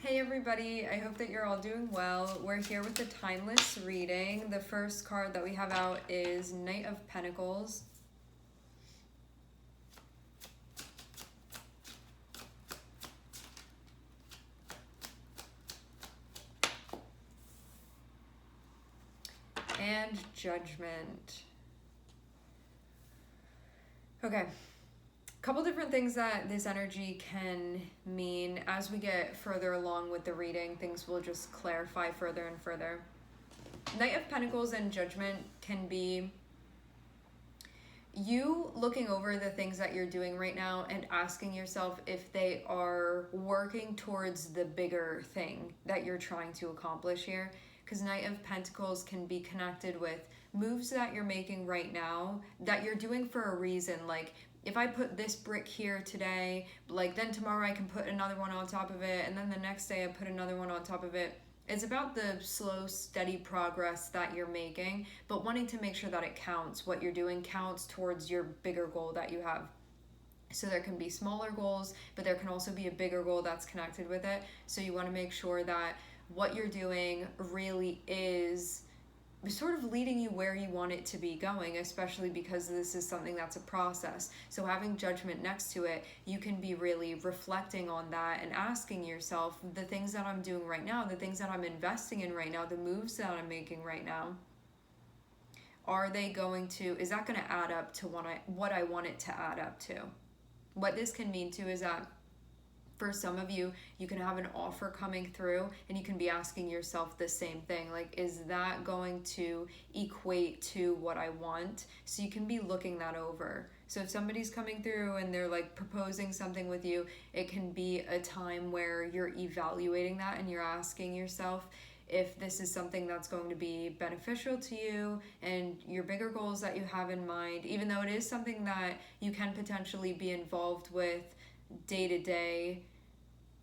Hey everybody, I hope that you're all doing well. We're here with the Timeless reading. The first card that we have out is Knight of Pentacles. And Judgment. Okay. Couple different things that this energy can mean. As we get further along with the reading, things will just clarify further and further. Knight of Pentacles and Judgment can be you looking over the things that you're doing right now and asking yourself if they are working towards the bigger thing that you're trying to accomplish here. Because Knight of Pentacles can be connected with moves that you're making right now that you're doing for a reason. Like, if I put this brick here today, like then tomorrow I can put another one on top of it, and then the next day I put another one on top of it. It's about the slow, steady progress that you're making, but wanting to make sure that it counts. What you're doing counts towards your bigger goal that you have. So there can be smaller goals, but there can also be a bigger goal that's connected with it. So you want to make sure that what you're doing really is sort of leading you where you want it to be going, especially because this is something that's a process. So having Judgment next to it, you can be really reflecting on that and asking yourself, the things that I'm doing right now, the things that I'm investing in right now, the moves that I'm making right now, is that going to add up to what I want it to add up to? What this can mean too is that for some of you, you can have an offer coming through and you can be asking yourself the same thing. Like, is that going to equate to what I want? So you can be looking that over. So if somebody's coming through and they're like proposing something with you, it can be a time where you're evaluating that and you're asking yourself if this is something that's going to be beneficial to you and your bigger goals that you have in mind, even though it is something that you can potentially be involved with day to day.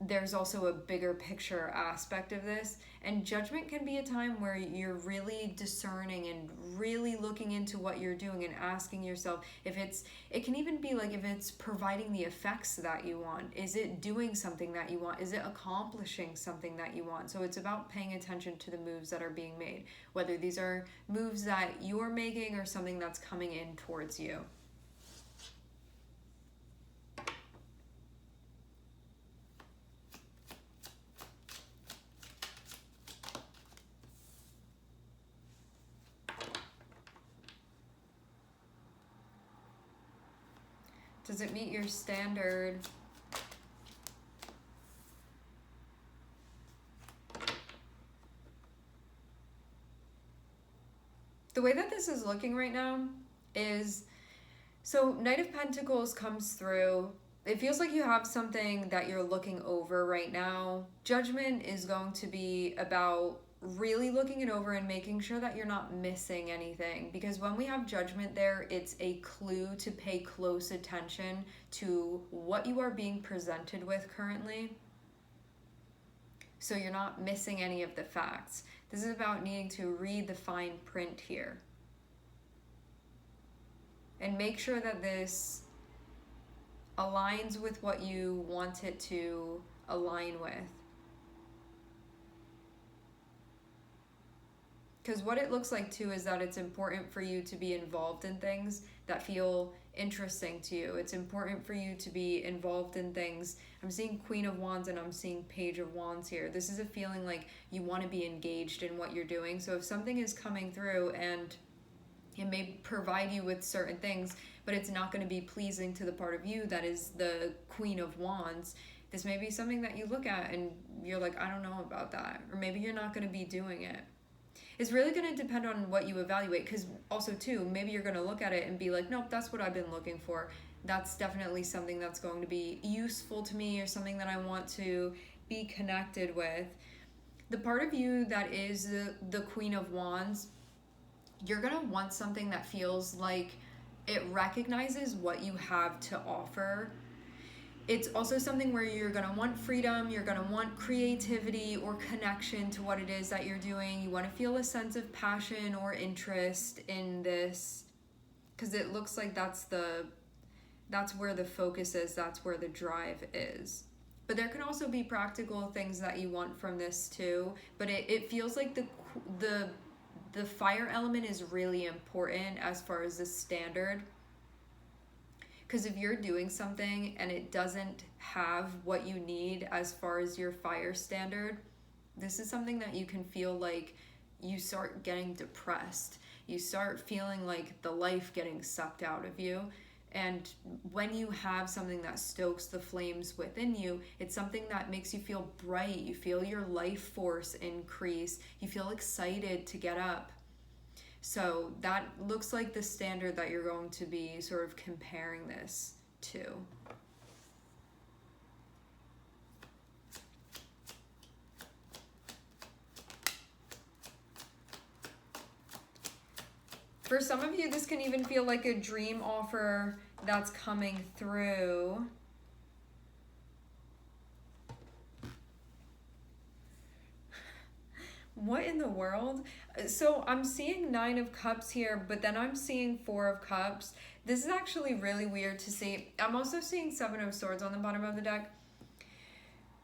There's also a bigger picture aspect of this, and Judgment can be a time where you're really discerning and really looking into what you're doing and asking yourself if it can even be like if it's providing the effects that you want. Is it doing something that you want? Is it accomplishing something that you want? So it's about paying attention to the moves that are being made, whether these are moves that you're making or something that's coming in towards you. Does it meet your standard? The way that this is looking right now is, so Knight of Pentacles comes through. It feels like you have something that you're looking over right now. Judgment is going to be about really looking it over and making sure that you're not missing anything, because when we have Judgment there, it's a clue to pay close attention to what you are being presented with currently, so you're not missing any of the facts. This is about needing to read the fine print here and make sure that this aligns with what you want it to align with. Because what it looks like too is that it's important for you to be involved in things that feel interesting to you. It's important for you to be involved in things. I'm seeing Queen of Wands and I'm seeing Page of Wands here. This is a feeling like you want to be engaged in what you're doing. So if something is coming through and it may provide you with certain things, but it's not going to be pleasing to the part of you that is the Queen of Wands, this may be something that you look at and you're like, I don't know about that. Or maybe you're not going to be doing it. It's really going to depend on what you evaluate, because also too, maybe you're going to look at it and be like, nope, that's what I've been looking for. That's definitely something that's going to be useful to me or something that I want to be connected with. The part of you that is the Queen of Wands, you're going to want something that feels like it recognizes what you have to offer. It's also something where you're going to want freedom, you're going to want creativity or connection to what it is that you're doing. You want to feel a sense of passion or interest in this, because it looks like that's where the focus is, that's where the drive is. But there can also be practical things that you want from this too. But it feels like the fire element is really important as far as the standard. Because if you're doing something and it doesn't have what you need as far as your fire standard, this is something that you can feel like you start getting depressed. You start feeling like the life getting sucked out of you. And when you have something that stokes the flames within you, it's something that makes you feel bright. You feel your life force increase. You feel excited to get up. So that looks like the standard that you're going to be sort of comparing this to. For some of you, this can even feel like a dream offer that's coming through. What in the world? So I'm seeing 9 of Cups here, but then I'm seeing 4 of Cups. This is actually really weird to see. I'm also seeing 7 of Swords on the bottom of the deck.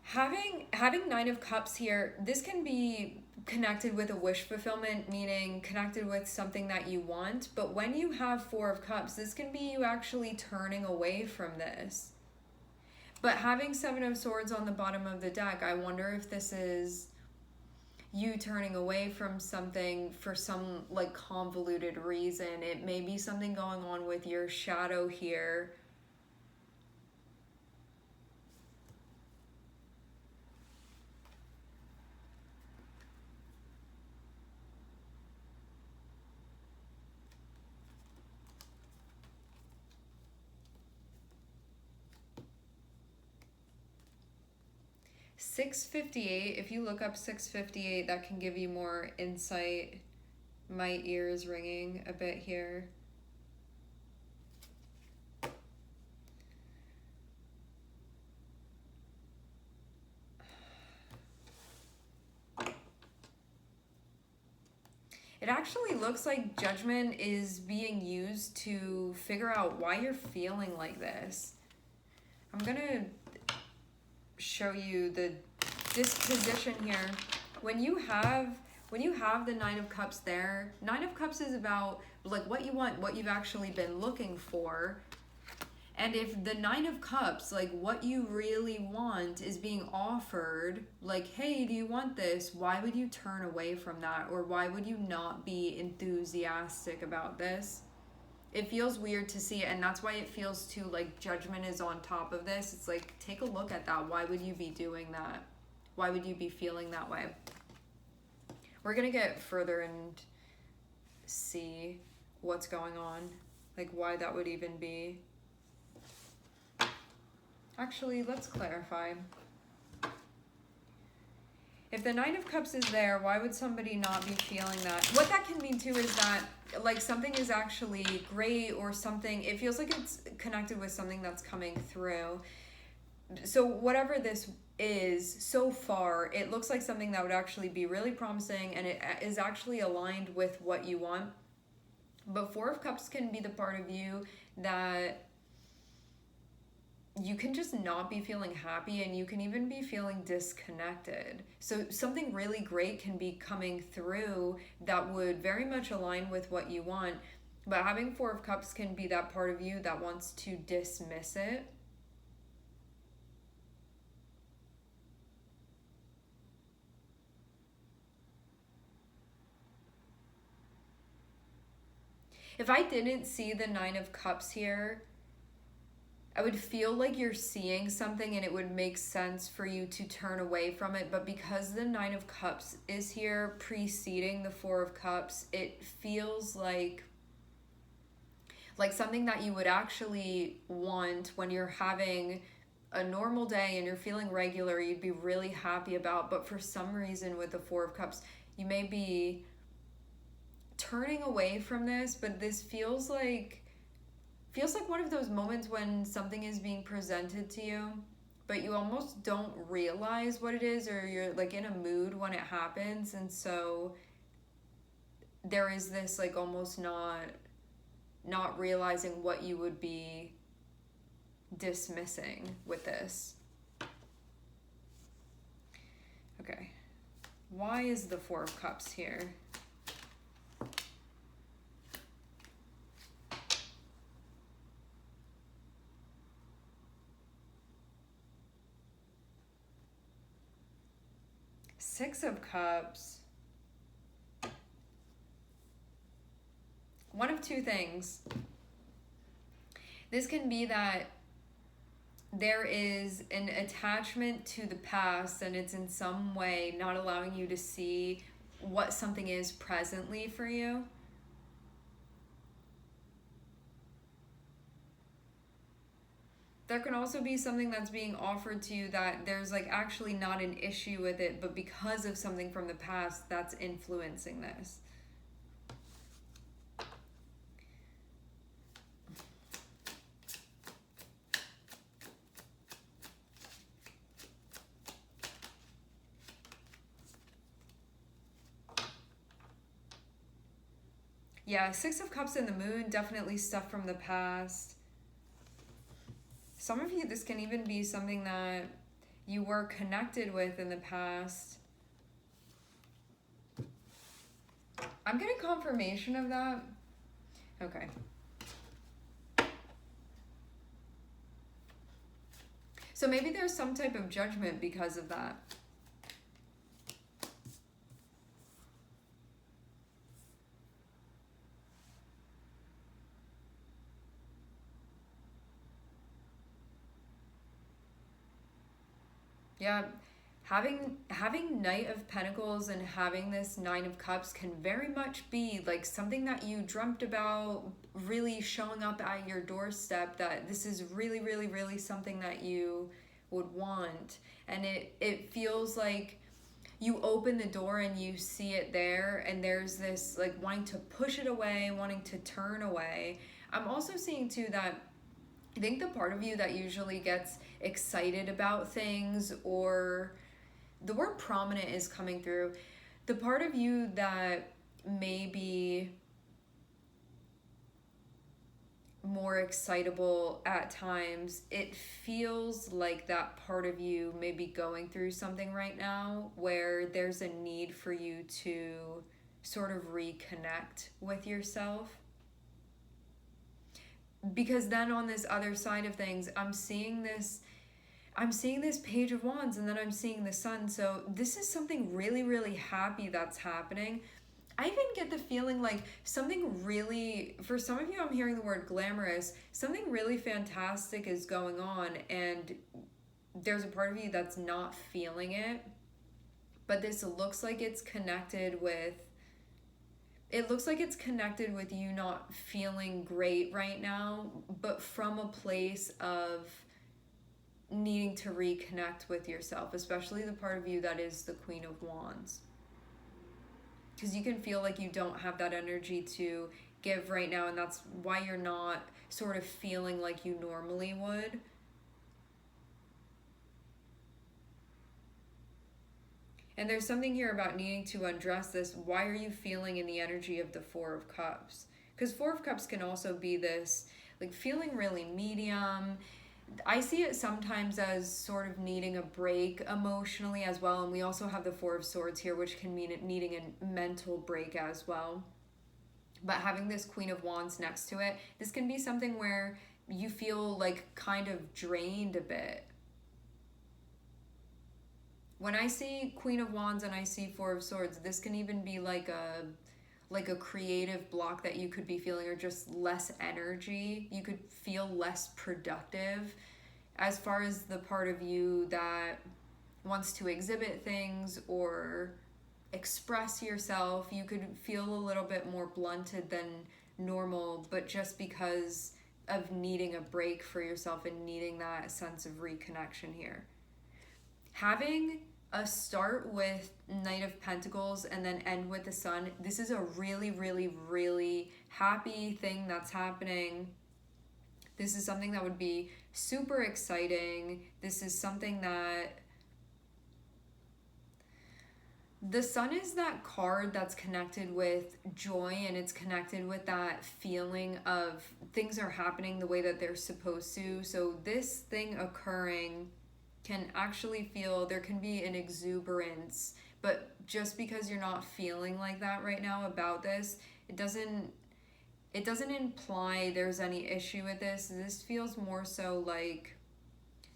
Having 9 of Cups here, this can be connected with a wish fulfillment, meaning connected with something that you want. But when you have 4 of Cups, this can be you actually turning away from this. But having 7 of Swords on the bottom of the deck, I wonder if this is you turning away from something for some like convoluted reason. It may be something going on with your shadow here. $658, if you look up 658, that can give you more insight. My ear is ringing a bit here. It actually looks like Judgment is being used to figure out why you're feeling like this. I'm gonna show you the disposition here. When you have the 9 of Cups there, 9 of Cups is about like what you want, what you've actually been looking for. And if the 9 of Cups, like what you really want is being offered, like, hey, do you want this? Why would you turn away from that? Or why would you not be enthusiastic about this? It feels weird to see it, and that's why it feels too like Judgment is on top of this. It's like, take a look at that. Why would you be doing that? Why would you be feeling that way? We're gonna get further and see what's going on, like why that would even be. Actually, let's clarify. If the 9 of Cups is there, why would somebody not be feeling that? What that can mean too is that like something is actually great, or something, it feels like it's connected with something that's coming through. So whatever this is, so far, it looks like something that would actually be really promising, and it is actually aligned with what you want. But 4 of Cups can be the part of you that you can just not be feeling happy, and you can even be feeling disconnected. So something really great can be coming through that would very much align with what you want. But having 4 of Cups can be that part of you that wants to dismiss it. If I didn't see the 9 of Cups here, I would feel like you're seeing something and it would make sense for you to turn away from it. But because the 9 of Cups is here preceding the 4 of Cups, it feels like something that you would actually want when you're having a normal day and you're feeling regular, you'd be really happy about. But for some reason with the 4 of Cups, you may be turning away from this, but this feels like one of those moments when something is being presented to you, but you almost don't realize what it is, or you're like in a mood when it happens, and so there is this like almost not realizing what you would be dismissing with this. Why is the Four of Cups here? Six of Cups. One of two things. This can be that there is an attachment to the past and it's in some way not allowing you to see what something is presently for you. There can also be something that's being offered to you that there's like actually not an issue with it, but because of something from the past that's influencing this. Yeah, Six of Cups and the Moon, definitely stuff from the past. Some of you, this can even be something that you were connected with in the past. I'm getting confirmation of that. Okay. So maybe there's some type of judgment because of that. Yeah, having Knight of Pentacles and having this Nine of Cups can very much be like something that you dreamt about really showing up at your doorstep, that this is really, really, really something that you would want. And it feels like you open the door and you see it there, and there's this like wanting to push it away, wanting to turn away. I'm also seeing too that I think the part of you that usually gets excited about things, or the word prominent is coming through, the part of you that may be more excitable at times, it feels like that part of you may be going through something right now where there's a need for you to sort of reconnect with yourself. Because then on this other side of things, I'm seeing this Page of Wands, and then I'm seeing the Sun. So this is something really, really happy that's happening. I even get the feeling like something really, for some of you, I'm hearing the word glamorous, something really fantastic is going on, and there's a part of you that's not feeling it. But this looks like it's connected with you not feeling great right now, but from a place of needing to reconnect with yourself, especially the part of you that is the Queen of Wands. Because you can feel like you don't have that energy to give right now, and that's why you're not sort of feeling like you normally would. And there's something here about needing to undress this. Why are you feeling in the energy of the Four of Cups? Because Four of Cups can also be this, like, feeling really medium. I see it sometimes as sort of needing a break emotionally as well. And we also have the Four of Swords here, which can mean needing a mental break as well. But having this Queen of Wands next to it, this can be something where you feel like kind of drained a bit. When I see Queen of Wands and I see Four of Swords, this can even be like a creative block that you could be feeling, or just less energy. You could feel less productive. As far as the part of you that wants to exhibit things or express yourself, you could feel a little bit more blunted than normal, but just because of needing a break for yourself and needing that sense of reconnection here. Having a start with Knight of Pentacles and then end with the Sun, this is a really, really, really happy thing that's happening. This is something that would be super exciting. This is something that the Sun is that card that's connected with joy, and it's connected with that feeling of things are happening the way that they're supposed to. So this thing occurring can actually feel, there can be an exuberance, but just because you're not feeling like that right now about this, it doesn't imply there's any issue with this. This feels more so like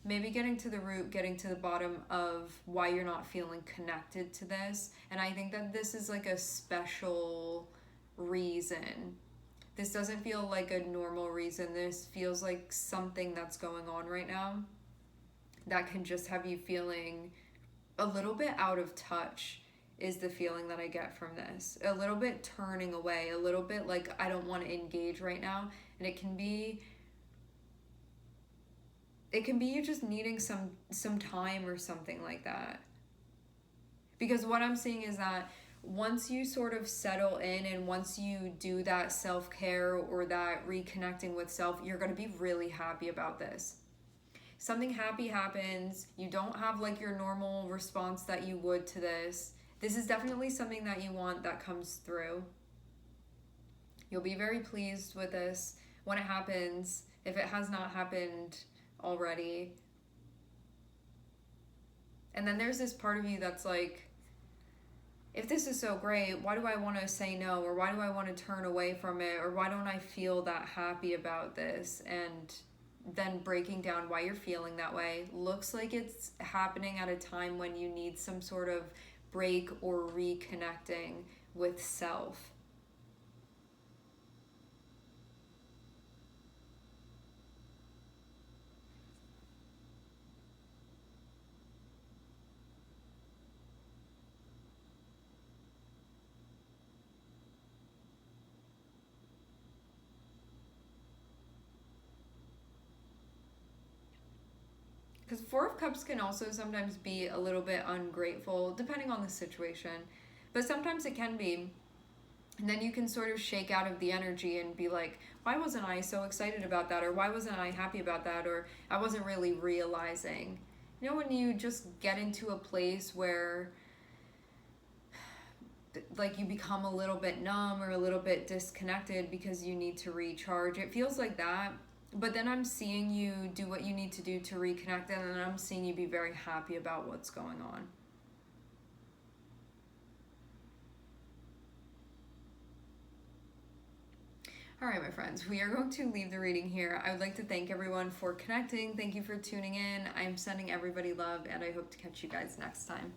maybe getting to the root, getting to the bottom of why you're not feeling connected to this. And I think that this is like a special reason. This doesn't feel like a normal reason. This feels like something that's going on right now that can just have you feeling a little bit out of touch, is the feeling that I get from this. A little bit turning away, a little bit like I don't want to engage right now. And it can be you just needing some time or something like that. Because what I'm seeing is that once you sort of settle in and once you do that self-care or that reconnecting with self, you're going to be really happy about this. Something happy happens. You don't have like your normal response that you would to this. This is definitely something that you want that comes through. You'll be very pleased with this when it happens, if it has not happened already. And then there's this part of you that's like, if this is so great, why do I want to say no? Or why do I want to turn away from it? Or why don't I feel that happy about this? And then breaking down why you're feeling that way. Looks like it's happening at a time when you need some sort of break or reconnecting with self. Because Four of Cups can also sometimes be a little bit ungrateful, depending on the situation. But sometimes it can be. And then you can sort of shake out of the energy and be like, why wasn't I so excited about that? Or why wasn't I happy about that? Or I wasn't really realizing. You know, when you just get into a place where like you become a little bit numb or a little bit disconnected because you need to recharge. It feels like that. But then I'm seeing you do what you need to do to reconnect, and then I'm seeing you be very happy about what's going on. All right, my friends, we are going to leave the reading here. I would like to thank everyone for connecting. Thank you for tuning in. I'm sending everybody love, and I hope to catch you guys next time.